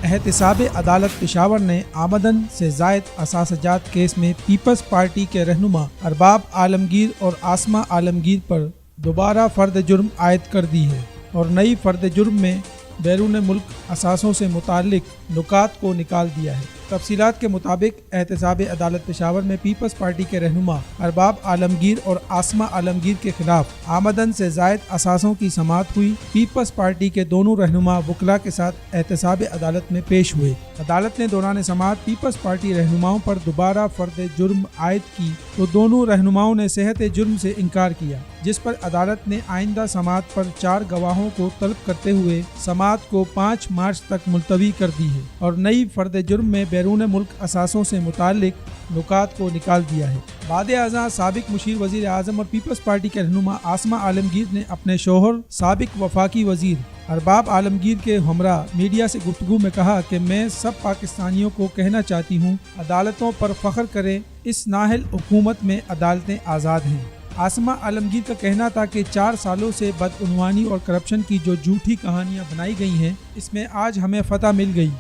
احتساب عدالت پشاور نے آمدن سے زائد اثاثجات کیس میں پیپلز پارٹی کے رہنما ارباب عالمگیر اور عاصمہ عالمگیر پر دوبارہ فرد جرم عائد کر دی ہے اور نئی فرد جرم میں بیرون ملک اثاثوں سے متعلق نکات کو نکال دیا ہے۔ تفصیلات کے مطابق احتساب عدالت پشاور میں پیپلز پارٹی کے رہنما ارباب عالمگیر اور عاصمہ عالمگیر کے خلاف آمدن سے زائد اثاثوں کی سماعت ہوئی۔ پیپلز پارٹی کے دونوں رہنما وکلاء کے ساتھ احتساب عدالت میں پیش ہوئے۔ عدالت نے دوران سماعت پیپلز پارٹی رہنماؤں پر دوبارہ فرد جرم عائد کی تو دونوں رہنماؤں نے صحت جرم سے انکار کیا، جس پر عدالت نے آئندہ سماعت پر 4 گواہوں کو طلب کرتے ہوئے سماعت کو 5 مارچ تک ملتوی کر دی ہے اور نئی فرد جرم میں بیرون ملک اثاثوں سے متعلق نکات کو نکال دیا ہے۔ بعد ازاں سابق مشیر وزیر اعظم اور پیپلز پارٹی کے رہنما عاصمہ عالمگیر نے اپنے شوہر سابق وفاقی وزیر ارباب عالمگیر کے ہمراہ میڈیا سے گفتگو میں کہا کہ میں سب پاکستانیوں کو کہنا چاہتی ہوں، عدالتوں پر فخر کریں، اس نااہل حکومت میں عدالتیں آزاد ہیں۔ عاصمہ عالمگیر کا کہنا تھا کہ 4 سالوں سے بدعنوانی اور کرپشن کی جو جھوٹی کہانیاں بنائی گئی ہیں، اس میں آج ہمیں فتح مل گئی۔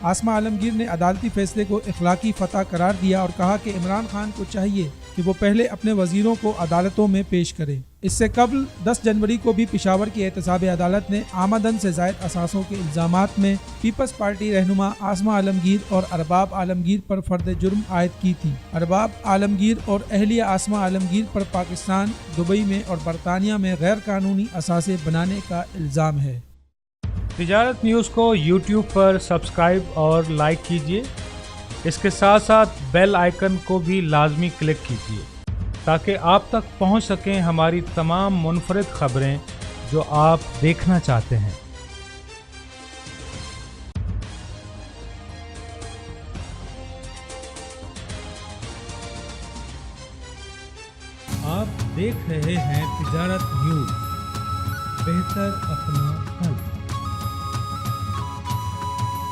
عاصمہ عالمگیر نے عدالتی فیصلے کو اخلاقی فتح قرار دیا اور کہا کہ عمران خان کو چاہیے کہ وہ پہلے اپنے وزیروں کو عدالتوں میں پیش کرے۔ اس سے قبل 10 جنوری کو بھی پشاور کی احتساب عدالت نے آمدن سے زائد اثاثوں کے الزامات میں پیپلز پارٹی رہنما عاصمہ عالمگیر اور ارباب عالمگیر پر فرد جرم عائد کی تھی۔ ارباب عالمگیر اور اہلیہ عاصمہ عالمگیر پر پاکستان، دبئی میں اور برطانیہ میں غیر قانونی اثاثے بنانے کا الزام ہے۔ تجارت نیوز کو یوٹیوب پر سبسکرائب اور لائک کیجیے۔ اس کے ساتھ ساتھ بیل آئیکن کو بھی لازمی کلک کیجیے تاکہ آپ تک پہنچ سکیں ہماری تمام منفرد خبریں جو آپ دیکھنا چاہتے ہیں۔ آپ دیکھ رہے ہیں تجارت نیوز، بہتر اپنا حل۔